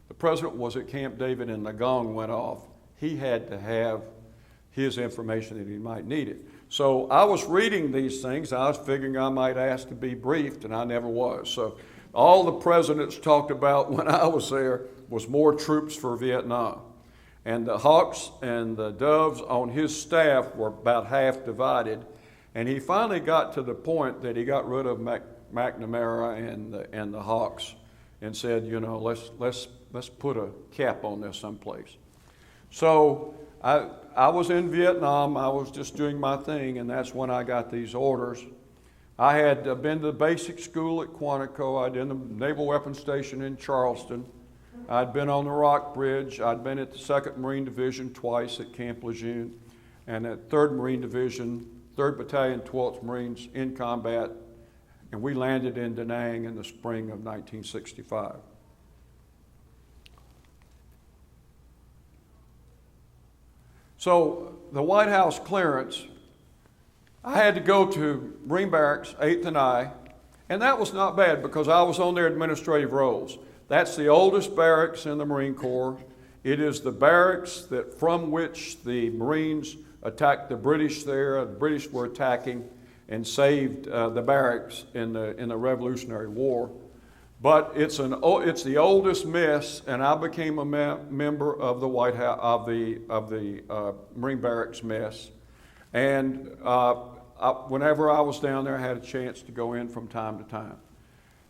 The president was at Camp David, and the gong went off. He had to have his information that he might need it. So I was reading these things. I was figuring I might ask to be briefed, and I never was. So all the presidents talked about when I was there was more troops for Vietnam. And the Hawks and the Doves on his staff were about half divided. And he finally got to the point that he got rid of McNamara and the Hawks and said, let's put a cap on this someplace. So I was in Vietnam. I was just doing my thing, and that's when I got these orders. I had been to the basic school at Quantico. I'd been in the Naval Weapons Station in Charleston. I'd been on the Rock Bridge. I'd been at the 2nd Marine Division twice at Camp Lejeune, and at 3rd Marine Division, 3rd Battalion, 12th Marines in combat, and we landed in Da Nang in the spring of 1965. So the White House clearance, I had to go to Marine Barracks, 8th and I, and that was not bad because I was on their administrative rolls. That's the oldest barracks in the Marine Corps. It is the barracks from which the Marines attacked the British there. The British were attacking and saved the barracks in the Revolutionary War. But it's the oldest mess, and I became a member of the White House of the Marine Barracks mess. And whenever I was down there, I had a chance to go in from time to time.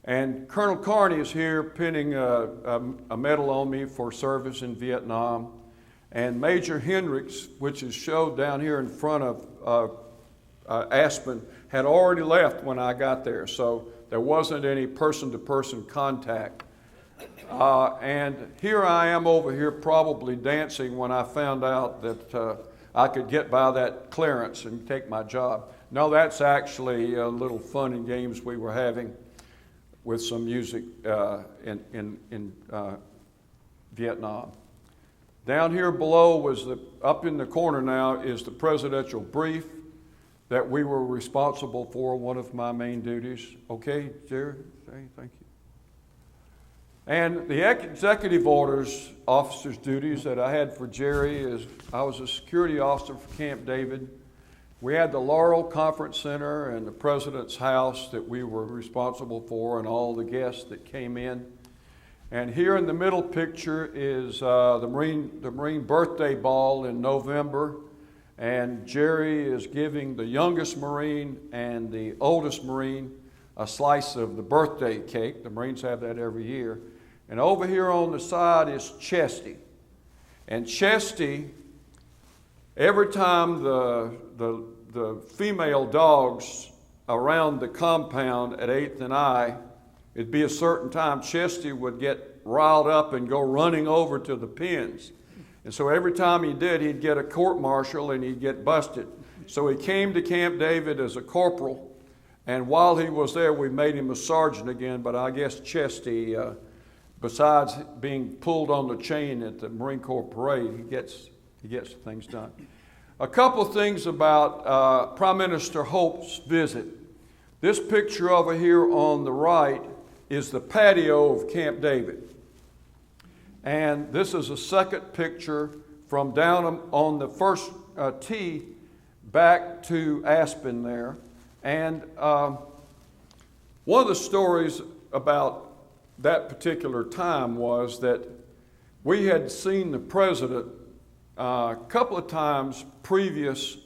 And Colonel Carney is here pinning a medal on me for service in Vietnam. And Major Hendricks, which is showed down here in front of Aspen, had already left when I got there, so there wasn't any person-to-person contact. And here I am over here probably dancing when I found out that I could get by that clearance and take my job. No, that's actually a little fun and games we were having with some music in Vietnam. Down here below was up in the corner now is the presidential brief that we were responsible for, one of my main duties. Okay, Jerry? Thank you. And the executive orders, officer's duties that I had for Jerry is I was a security officer for Camp David. We had the Laurel Conference Center and the President's House that we were responsible for and all the guests that came in. And here in the middle picture is the Marine birthday ball in November. And Jerry is giving the youngest Marine and the oldest Marine a slice of the birthday cake. The Marines have that every year. And over here on the side is Chesty. And Chesty, every time the female dogs around the compound at 8th and I, it'd be a certain time, Chesty would get riled up and go running over to the pens. And so every time he did, he'd get a court-martial and he'd get busted. So he came to Camp David as a corporal, and while he was there, we made him a sergeant again, but I guess Chesty, besides being pulled on the chain at the Marine Corps parade, he gets things done. A couple of things about Prime Minister Holt's visit. This picture over here on the right is the patio of Camp David. And this is a second picture from down on the first tee back to Aspen there. And one of the stories about that particular time was that we had seen the president a couple of times previous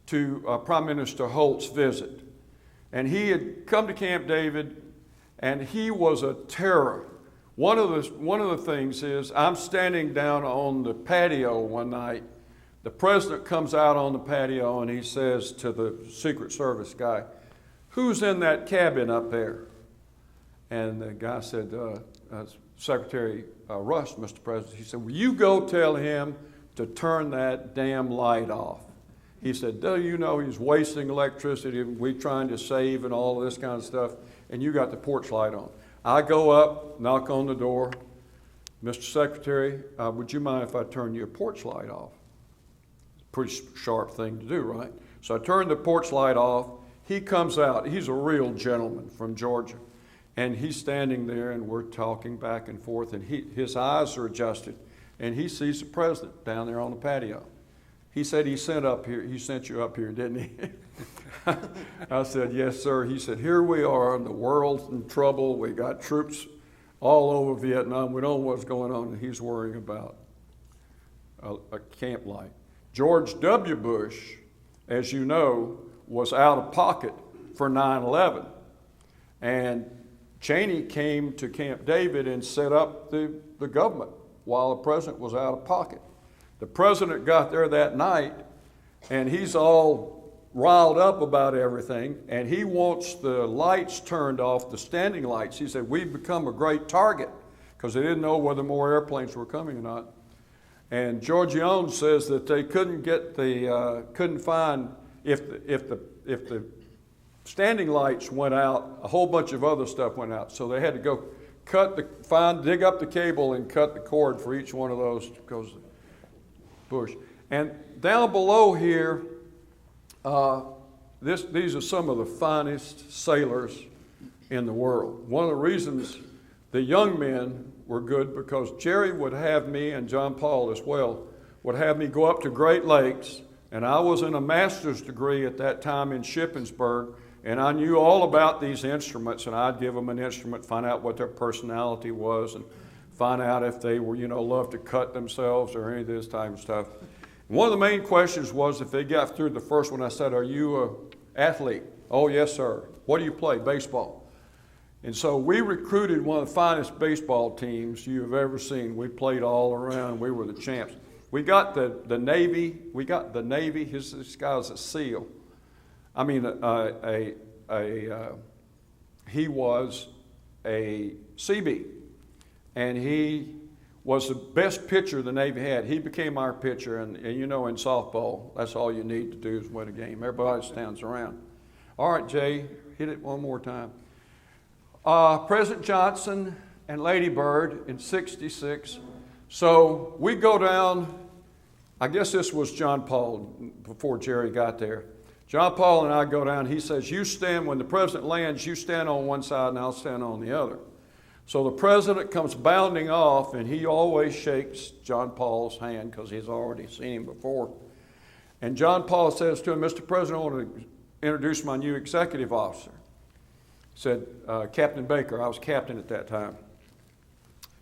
to Prime Minister Holt's visit. And he had come to Camp David, and he was a terror. One of the things is I'm standing down on the patio one night. The president comes out on the patio and he says to the Secret Service guy, "Who's in that cabin up there?" And the guy said, Secretary Rush, Mr. President. He said, "Will you go tell him to turn that damn light off?" He said, "Do you know he's wasting electricity, we trying to save and all this kind of stuff, and you got the porch light on." I go up, knock on the door. "Mr. Secretary, would you mind if I turn your porch light off?" Pretty sharp thing to do, right? So I turn the porch light off. He comes out. He's a real gentleman from Georgia. And he's standing there, and we're talking back and forth, and his eyes are adjusted, and he sees the president down there on the patio. He said he sent you up here, didn't he? I said, "Yes, sir." He said, "Here we are, and the world's in trouble. We got troops all over Vietnam. We don't know what's going on," and he's worrying about a camp light. George W. Bush, as you know, was out of pocket for 9/11. And Cheney came to Camp David and set up the government while the president was out of pocket. The president got there that night, and he's all riled up about everything, and he wants the lights turned off, the standing lights. He said, "We've become a great target," because they didn't know whether more airplanes were coming or not. And George Jones says that they couldn't find if the standing lights went out, a whole bunch of other stuff went out. So they had to go dig up the cable and cut the cord for each one of those because Bush. And down below here, these are some of the finest sailors in the world. One of the reasons the young men were good because Jerry would have me, and John Paul as well, would have me go up to Great Lakes, and I was in a master's degree at that time in Shippensburg, and I knew all about these instruments, and I'd give them an instrument, find out what their personality was, and find out if they were, love to cut themselves or any of this type of stuff. And one of the main questions was if they got through the first one, I said, "Are you an athlete?" "Oh, yes, sir." "What do you play?" "Baseball." And so we recruited one of the finest baseball teams you have ever seen. We played all around. We were the champs. We got the Navy. We got the Navy. This guy was a SEAL. I mean, he was a CB, and he was the best pitcher the Navy had. He became our pitcher, and you know, in softball, that's all you need to do is win a game. Everybody stands around. All right, Jay, hit it one more time. President Johnson and Lady Bird in '66. So we go down, I guess this was John Paul before Jerry got there. John Paul and I go down. He says, you stand, when the president lands, you stand on one side and I'll stand on the other. So the president comes bounding off, and he always shakes John Paul's hand because he's already seen him before. And John Paul says to him, Mr. President, I want to introduce my new executive officer. He said, Captain Baker. I was captain at that time.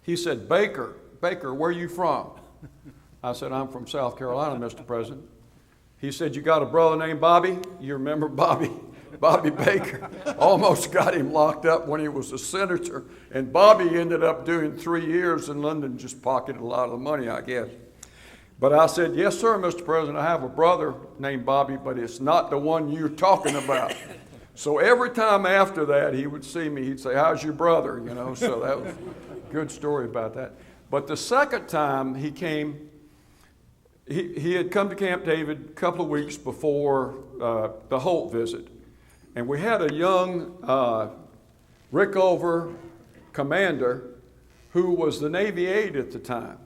He said, Baker, where are you from? I said, I'm from South Carolina, Mr. President. He said, you got a brother named Bobby? You remember Bobby Baker? Almost got him locked up when he was a senator. And Bobby ended up doing 3 years in London, just pocketed a lot of the money, I guess. But I said, yes, sir, Mr. President, I have a brother named Bobby, but it's not the one you're talking about. So every time after that, he would see me, he'd say, how's your brother? You know, so that was a good story about that. But the second time he came, he had come to Camp David a couple of weeks before the Holt visit. And we had a young Rickover commander who was the Navy aide at the time.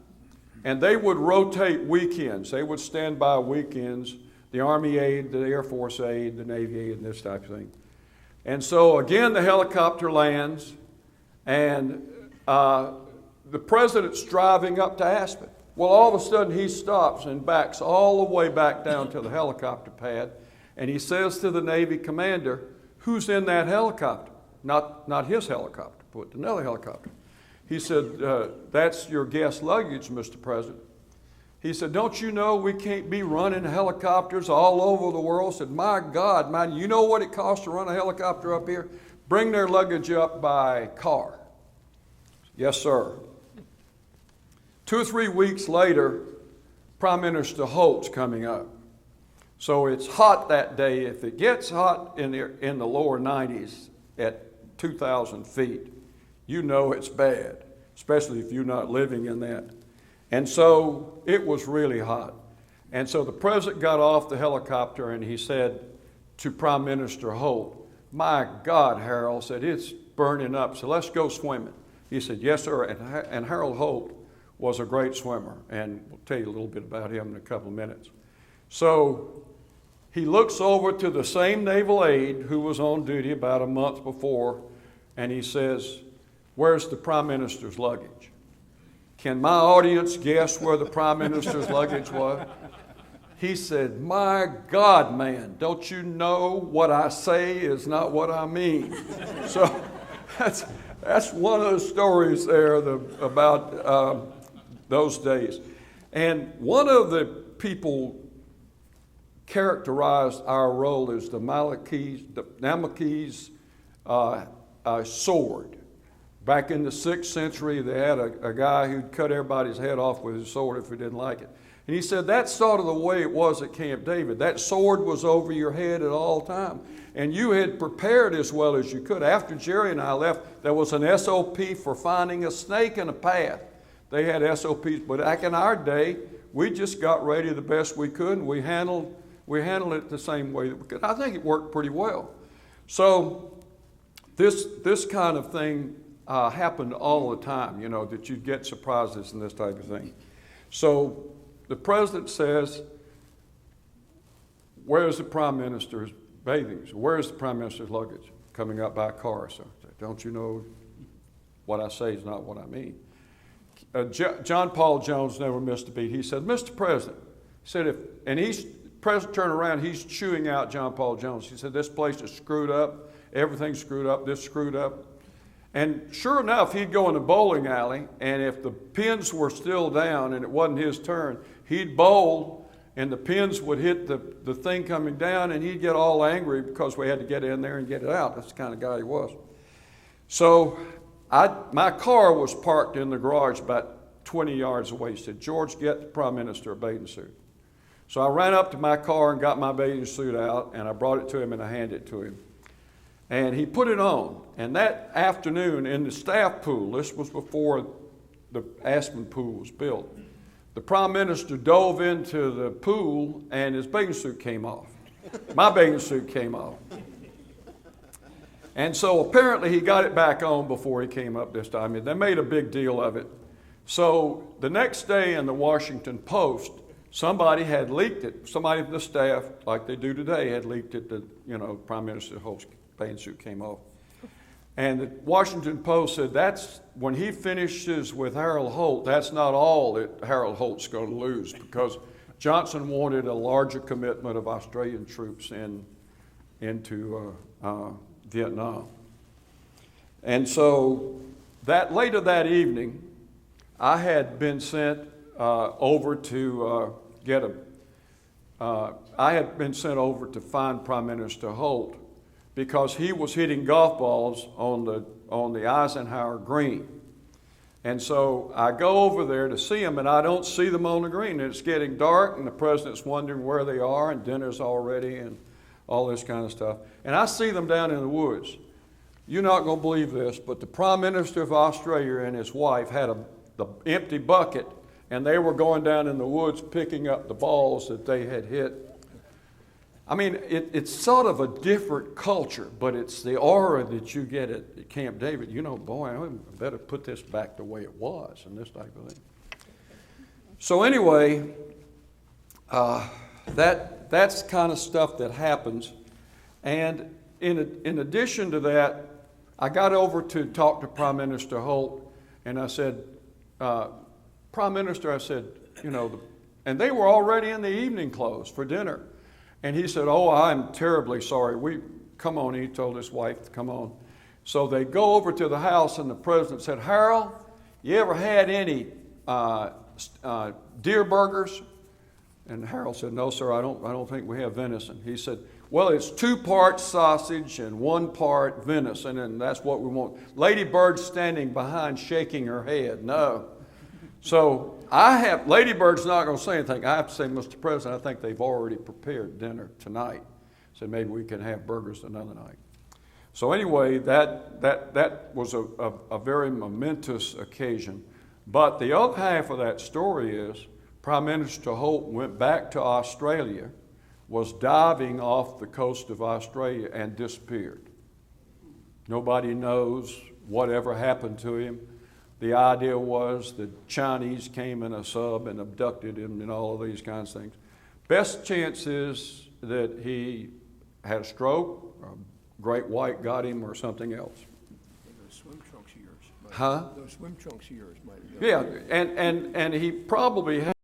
And they would rotate weekends. They would stand by weekends, the Army aide, the Air Force aide, the Navy aide, and this type of thing. And so again, the helicopter lands, and the president's driving up to Aspen. Well, all of a sudden he stops and backs all the way back down to the helicopter pad, and he says to the Navy commander, who's in that helicopter? Not his helicopter, but another helicopter. He said, that's your guest luggage, Mr. President. He said, don't you know we can't be running helicopters all over the world? I said, my God, man, you know what it costs to run a helicopter up here? Bring their luggage up by car. Yes, sir. 2 or 3 weeks later, Prime Minister Holt's coming up. So it's hot that day. If it gets hot in the lower 90s at 2,000 feet, you know it's bad, especially if you're not living in that. And so it was really hot. And so the president got off the helicopter and he said to Prime Minister Holt, my God, Harold, said, it's burning up, so let's go swimming. He said, yes, sir. And Harold Holt was a great swimmer, and we'll tell you a little bit about him in a couple of minutes. So he looks over to the same naval aide who was on duty about a month before, and he says, where's the Prime Minister's luggage? Can my audience guess where the Prime Minister's luggage was? He said, my God, man, don't you know what I say is not what I mean? So that's one of the stories there about those days. And one of the people characterized our role as the Namakis sword. Back in the 6th century, they had a guy who'd cut everybody's head off with his sword if he didn't like it. And he said that's sort of the way it was at Camp David. That sword was over your head at all time. And you had prepared as well as you could. After Jerry and I left, there was an SOP for finding a snake in a path. They had SOPs, but back in our day, we just got ready the best we could, and we handled it the same way that we could. I think it worked pretty well. So this kind of thing happened all the time, you know, that you'd get surprises and this type of thing. So the president says, where's the Prime Minister's bathing? So where's the Prime Minister's luggage? Coming up by car. So don't you know what I say is not what I mean? John Paul Jones never missed a beat. He said, Mr. President, he said, President turned around, he's chewing out John Paul Jones. He said, this place is screwed up. Everything's screwed up. This screwed up. And sure enough, he'd go in the bowling alley, and if the pins were still down and it wasn't his turn, he'd bowl, and the pins would hit the thing coming down, and he'd get all angry because we had to get in there and get it out. That's the kind of guy he was. So my car was parked in the garage about 20 yards away. He said, George, get the Prime Minister a bathing suit. So I ran up to my car and got my bathing suit out, and I brought it to him and I handed it to him. And he put it on. And that afternoon in the staff pool, this was before the Aspen pool was built, the Prime Minister dove into the pool and his bathing suit came off. My bathing suit came off. And so apparently he got it back on before he came up this time. They made a big deal of it. So the next day in the Washington Post, somebody had leaked it. Somebody from the staff, like they do today, had leaked it that, Prime Minister Holt's bathing suit came off. And the Washington Post said that's when he finishes with Harold Holt, that's not all that Harold Holt's going to lose, because Johnson wanted a larger commitment of Australian troops into Vietnam. And so later that evening, I had been sent over to find Prime Minister Holt, because he was hitting golf balls on the Eisenhower green. And so I go over there to see him, and I don't see them on the green. And it's getting dark, and the president's wondering where they are, and dinner's already, and all this kind of stuff. And I see them down in the woods. You're not going to believe this, but the Prime Minister of Australia and his wife had the empty bucket, and they were going down in the woods picking up the balls that they had hit. I mean, it's sort of a different culture, but it's the aura that you get at Camp David. Boy, I better put this back the way it was, and this type of thing. So anyway, that's the kind of stuff that happens. And in addition to that, I got over to talk to Prime Minister Holt, and I said, Prime Minister, I said, and they were already in the evening clothes for dinner. And he said, oh, I'm terribly sorry. Come on, he told his wife to come on. So they go over to the house, and the president said, Harold, you ever had any deer burgers? And Harold said, no, sir, I don't think we have venison. He said, well, it's 2 parts sausage and 1 part venison, and that's what we want. Lady Bird's standing behind shaking her head. No. So Lady Bird's not going to say anything. I have to say, Mr. President, I think they've already prepared dinner tonight. So maybe we can have burgers another night. So anyway, that was a very momentous occasion. But the other half of that story is Prime Minister Holt went back to Australia, was diving off the coast of Australia, and disappeared. Nobody knows whatever happened to him. The idea was the Chinese came in a sub and abducted him and all of these kinds of things. Best chance is that he had a stroke, or a great white got him, or something else. Those swim trunks of yours. Huh? Those swim trunks of yours might have done. Yeah, and he probably had